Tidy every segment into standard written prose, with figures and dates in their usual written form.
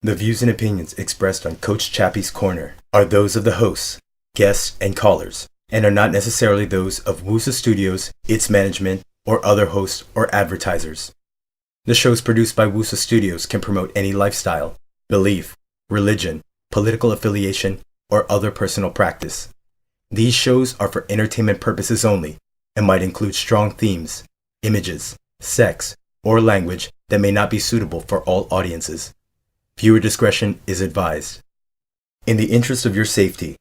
The views and opinions expressed on Coach Chappy's Corner are those of the hosts, guests, and callers, and are not necessarily those of Wusa Studios, its management, or other hosts or advertisers. The shows produced by Wusa Studios can promote any lifestyle, belief, religion, political affiliation, or other personal practice. These shows are for entertainment purposes only and might include strong themes, images, sex, or language that may not be suitable for all audiences. Viewer discretion is advised. In the interest of your safety,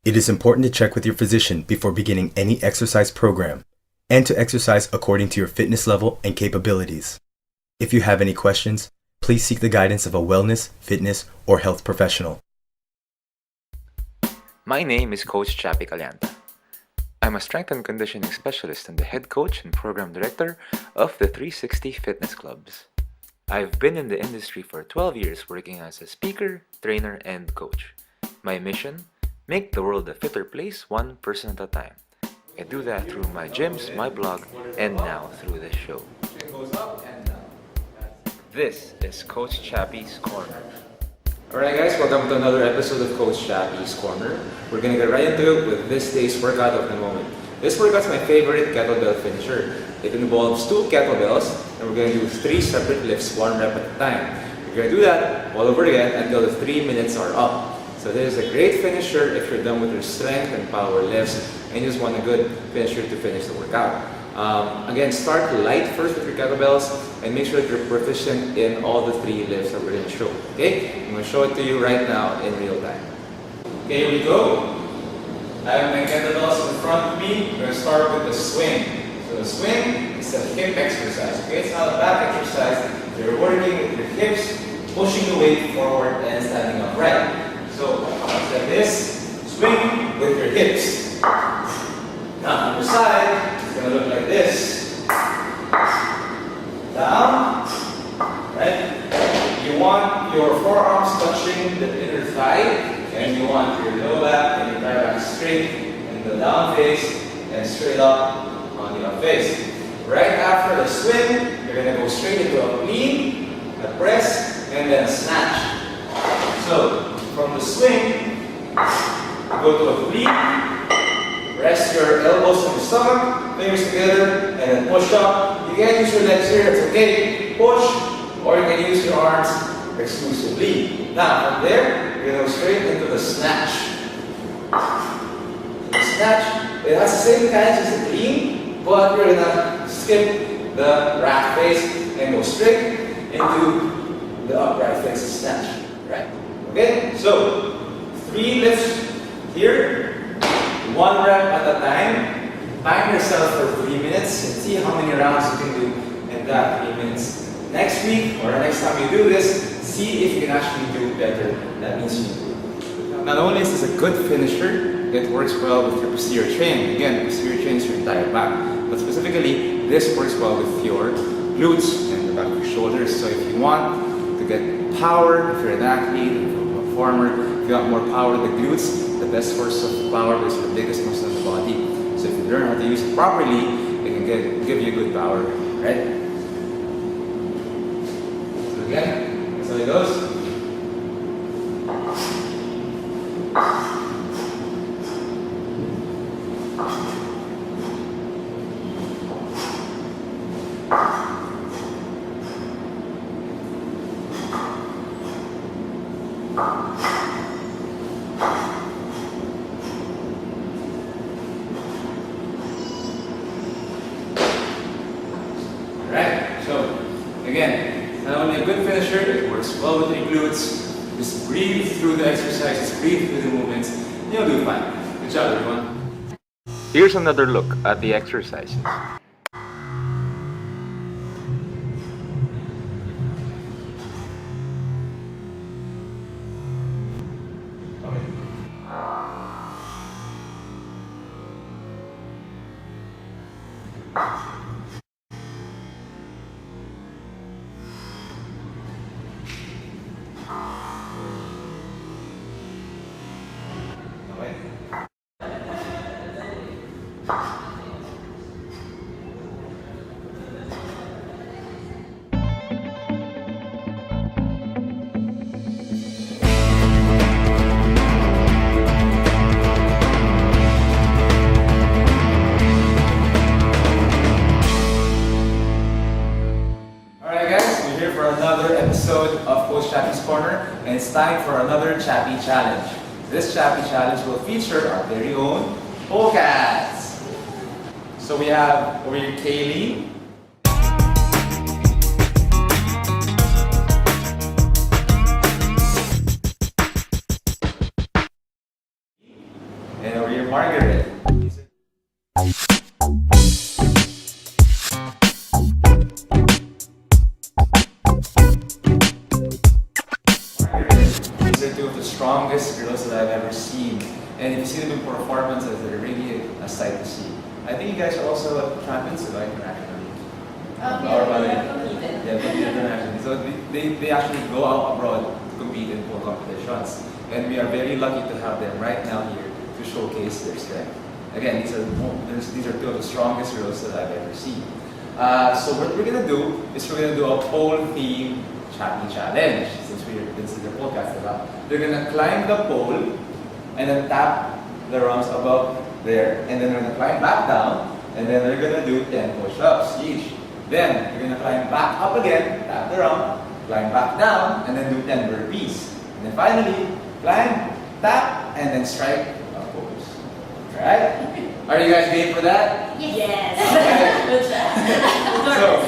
it is important to check with your physician before beginning any exercise program and to exercise according to your fitness level and capabilities. If you have any questions, please seek the guidance of a wellness, fitness, or health professional. My name is Coach Chappy. I'm a strength and conditioning specialist and the head coach and program director of the 360 Fitness Clubs. I've been in the industry for 12 years working as a speaker, trainer, and coach. My mission? Make the world a fitter place one person at a time. I do that through my gyms, my blog, and now through this show. This is Coach Chappy's Corner. Alright guys, welcome to another episode of Coach Chappy's Corner. We're gonna get right into it with this day's workout of the moment. This workout's my favorite kettlebell finisher. It involves 2 kettlebells and we're gonna do 3 separate lifts, 1 rep at a time. We're gonna do that all over again until the 3 minutes are up. So this is a great finisher if you're done with your strength and power lifts and you just want a good finisher to finish the workout. Again, start light first with your kettlebells and make sure that you're proficient in all the 3 lifts that we're going to show. Okay? I'm going to show it to you right now in real time. Okay, here we go. I have my kettlebells in front of me. We're going to start with the swing. So the swing is a hip exercise. Okay, it's not a back exercise. You're working with your hips, pushing the weight forward and standing upright. So it's like this. Swing with your hips. Now on the side. It's going to look like this. Down. Right? You want your forearms touching the inner thigh, and you want your low back and your thigh back straight in the down face and straight up on the up face. Right after the swing, you're going to go straight into a clean, a press, and then a snatch. So from the swing, you go to a clean. Rest your elbows on your stomach, fingers together, and then push up. You can use your legs here, it's okay. Push, or you can use your arms exclusively. Now, from there, you're going to go straight into the snatch. The snatch, it has the same mechanics as the clean, but we're going to skip the rack face and go straight into the upright face snatch. Right? Okay, so 3 lifts here. 1 rep at a time. Time yourself for 3 minutes and see how many rounds you can do in that 3 minutes. Next week or next time you do this, see if you can actually do better. That means you improve. Not only is this a good finisher, it works well with your posterior chain. Again, posterior chain is your entire back. But specifically, this works well with your glutes and the back of your shoulders. So if you want to get power, if you're an athlete, if you're a performer, if you want more power, the glutes, the best source of power is the biggest muscle in the body. So if you learn how to use it properly, it can give you good power, right? So again, that's how it goes. Again, not only a good finisher, it works well with your glutes. Just breathe through the exercises, breathe through the movements, and you'll do fine. Good job, everyone. Here's another look at the exercises. it's time for another Chappy Challenge. This Chappy Challenge will feature our very own Polecats. So we have over here Kaylee. And over here Margaret. These are two of the strongest girls that I've ever seen. And if you see them in performances, they're really a sight to see. I think you guys are also champions, right? Internationally. Yeah, internationally. So they actually go out abroad to compete in pole competitions. And we are very lucky to have them right now here to showcase their strength. Again, these are two of the strongest girls that I've ever seen. So what we're gonna do is we're gonna do a pole theme Chappy Challenge. This is the podcast about. They're gonna climb the pole and then tap the rungs above there, and then they're gonna climb back down, and then they're gonna do 10 push-ups each. Then you're gonna climb back up again, tap the rung, climb back down, and then do 10 burpees. And then finally, climb, tap, and then strike a pose. Alright? Are you guys game for that? Yes. So,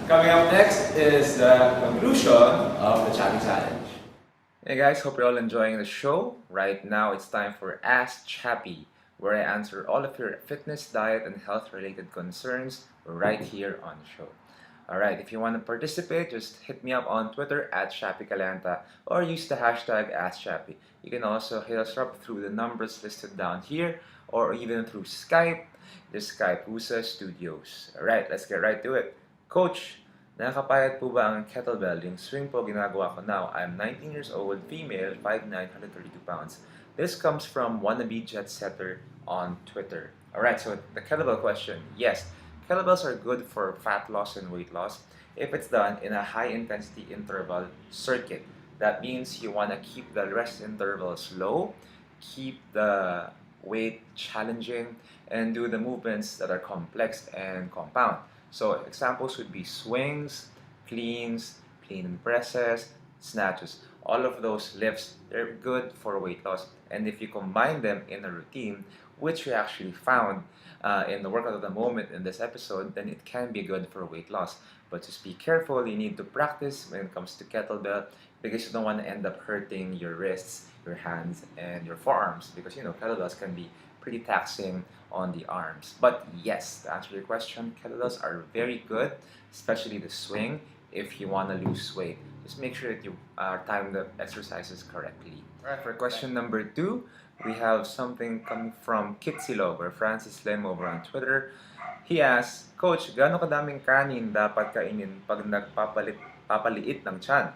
coming up next is the conclusion of the Chappy Challenge. Hey guys, hope you're all enjoying the show. Right now it's time for Ask Chappy, where I answer all of your fitness, diet, and health related concerns right here on the show. Alright, if you want to participate, just hit me up on Twitter at ChappyCalanta or use the hashtag AskChappy. You can also hit us up through the numbers listed down here or even through Skype. Just Skype USA Studios. Alright, let's get right to it. Coach, nakakapayat po ba ang kettlebell? Yung swing po ginagawa ko now. I'm 19 years old, female, 5'9", 132 pounds. This comes from wannabe jet setter on Twitter. Alright, so the kettlebell question. Yes, kettlebells are good for fat loss and weight loss if it's done in a high intensity interval circuit. That means you want to keep the rest intervals low, keep the weight challenging, and do the movements that are complex and compound. So examples would be swings, cleans, clean and presses, snatches. All of those lifts, they're good for weight loss. And if you combine them in a routine, which we actually found in the workout of the moment in this episode, then it can be good for weight loss. But just be careful, you need to practice when it comes to kettlebell because you don't want to end up hurting your wrists, your hands, and your forearms because kettlebells can be pretty taxing on the arms. But yes, to answer your question, kettlebells are very good, especially the swing if you want to lose weight. Just make sure that you time the exercises correctly. Alright, for question number 2, we have something coming from Kitsilog or Francis Lim over on Twitter. He asks, Coach, gaano kadaming kanin dapat kainin pag papaliit ng tiyan?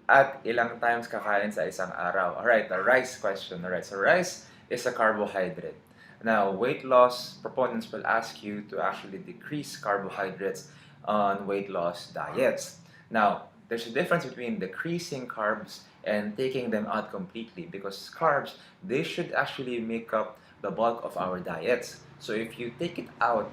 At ilang times kakain sa isang araw? Alright, the rice question. Alright, so rice is a carbohydrate. Now, weight loss proponents will ask you to actually decrease carbohydrates on weight loss diets. Now, there's a difference between decreasing carbs and taking them out completely because carbs, they should actually make up the bulk of our diets. So if you take it out,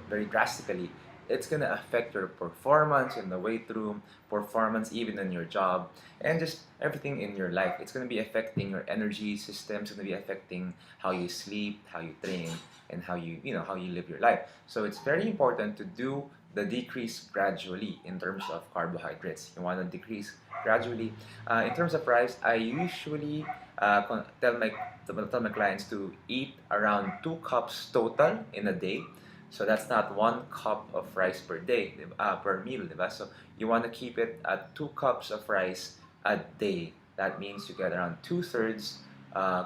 very drastically, it's going to affect your performance in the weight room, performance even in your job, and just everything in your life. It's going to be affecting your energy system. It's going to be affecting how you sleep, how you train, and how you live your life. So it's very important to do the decrease gradually in terms of carbohydrates. You want to decrease gradually. In terms of rice, I usually tell my clients to eat around 2 cups total in a day. So that's not 1 cup of rice per day, per meal, diba? So you want to keep it at 2 cups of rice a day. That means you get around 2/3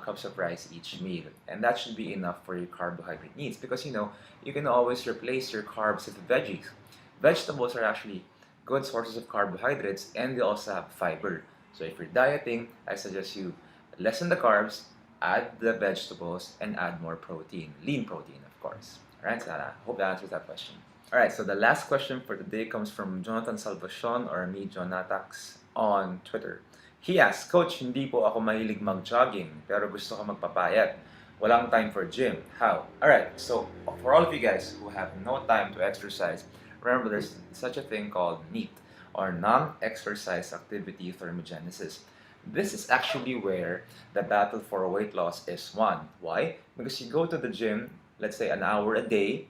cups of rice each meal. And that should be enough for your carbohydrate needs because you can always replace your carbs with veggies. Vegetables are actually good sources of carbohydrates and they also have fiber. So if you're dieting, I suggest you lessen the carbs, add the vegetables, and add more protein, lean protein, of course. Alright, so I hope that answers that question. Alright, so the last question for today comes from Jonathan Salvacion or me, Jonatax, on Twitter. He asks, Coach, hindi po ako mahilig mag-jogging, pero gusto ko magpapayat. Walang time for gym. How? Alright, so for all of you guys who have no time to exercise, remember there's such a thing called NEAT, or non-exercise activity thermogenesis. This is actually where the battle for weight loss is won. Why? Because you go to the gym, let's say an hour a day,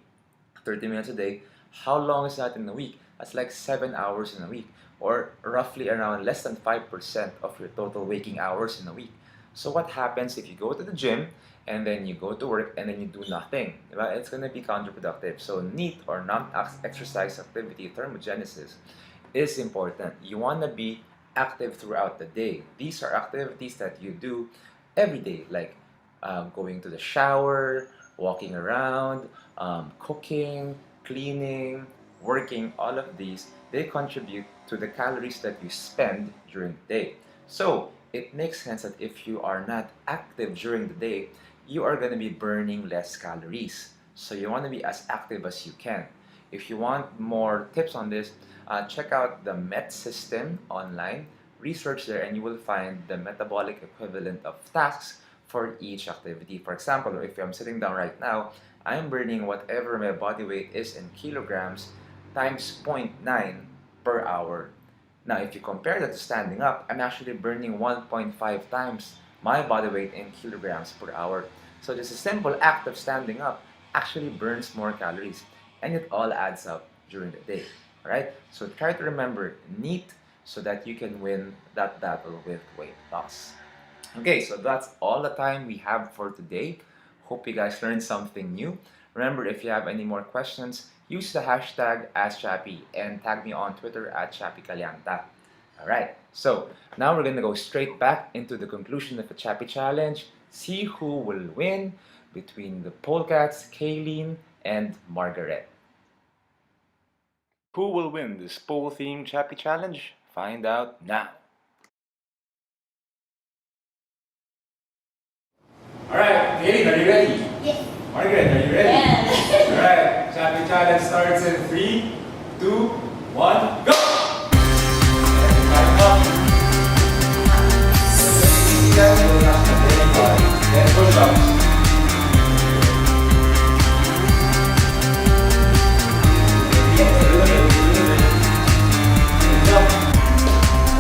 30 minutes a day. How long is that in a week? That's like 7 hours in a week, or roughly around less than 5% of your total waking hours in a week. So what happens if you go to the gym and then you go to work and then you do nothing? Diba? It's going to be counterproductive. So NEAT, or non-exercise activity thermogenesis, is important. You want to be active throughout the day. These are activities that you do every day, like going to the shower, walking around, cooking, cleaning, working. All of these, they contribute to the calories that you spend during the day. So it makes sense that if you are not active during the day, you are going to be burning less calories. So you want to be as active as you can. If you want more tips on this, check out the MET system online. Research there and you will find the metabolic equivalent of tasks for each activity. For example, if I'm sitting down right now, I'm burning whatever my body weight is in kilograms times 0.9 per hour. Now, if you compare that to standing up, I'm actually burning 1.5 times my body weight in kilograms per hour. So just a simple act of standing up actually burns more calories, and it all adds up during the day. Alright? So try to remember NEAT so that you can win that battle with weight loss. Okay, so that's all the time we have for today. Hope you guys learned something new. Remember, if you have any more questions, use the hashtag AskChappy and tag me on Twitter at ChappyCalianta. Alright, so now we're gonna go straight back into the conclusion of the Chappy Challenge. See who will win between the Polecats, Kayleen, and Margaret. Who will win this pole-themed Chappy Challenge? Find out now. Alright, Kayleen, are you ready? Yes. Margaret, are you ready? Yes. Alright, Chappy Challenge starts in 3, 2, 1, go! And push up.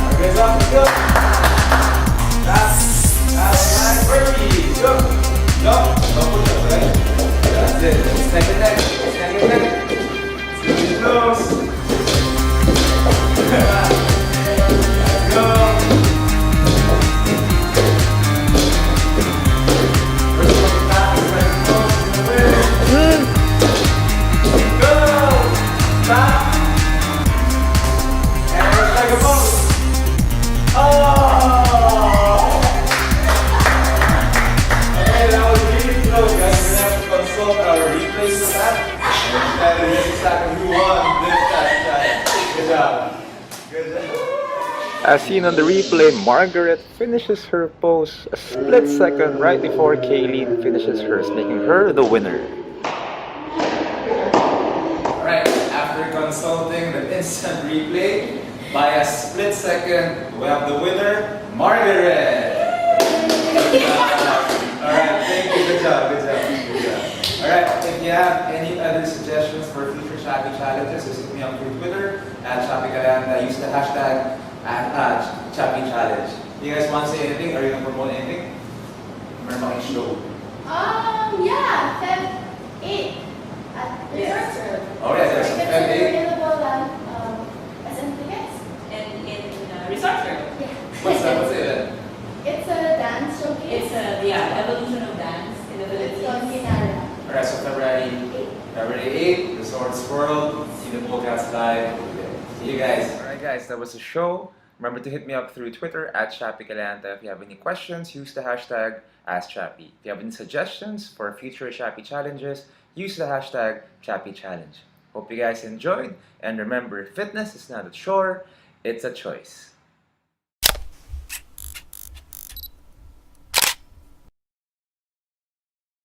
Margaret's up, let's go! That's perfect. Go. Go. Go push up, right? That's it. Snag the neck. Snag the neck. It's getting close. Let's go. First one back is right close in the way. Go. Back. And it's like a boat. Oh! Our replays for that. And this is like who won this time. Good job. Good job. As seen on the replay, Margaret finishes her pose a split second right before Kayleen finishes hers, making her the winner. Alright, after consulting the instant replay, by a split second, we have the winner, Margaret. Alright, thank you. Good job. Good job. Good job. Alright, if you have any other suggestions for future Chappy challenges, just hit me up through Twitter at ChappyCalianta. Use the hashtag at Chappy Challenge. Do you guys want to say anything? Are you going to promote anything? Meron show. Yeah, Feb 8 at Resort Road. Oh yeah, there's a Tickets Feb are 8. available as in tickets. in Resort Road. Yeah. What's that? What's it? It's a dance showcase. It's a evolution of dance in the It's on Philippines. Manila. Alright, so February 8th, the Swords World. See the Polecats live. See you guys. Alright guys, that was the show. Remember to hit me up through Twitter at ChappyCalianta. If you have any questions, use the hashtag AskChappy. If you have any suggestions for future Chappy challenges, use the hashtag ChappyChallenge. Hope you guys enjoyed, and remember, fitness is not a chore, it's a choice.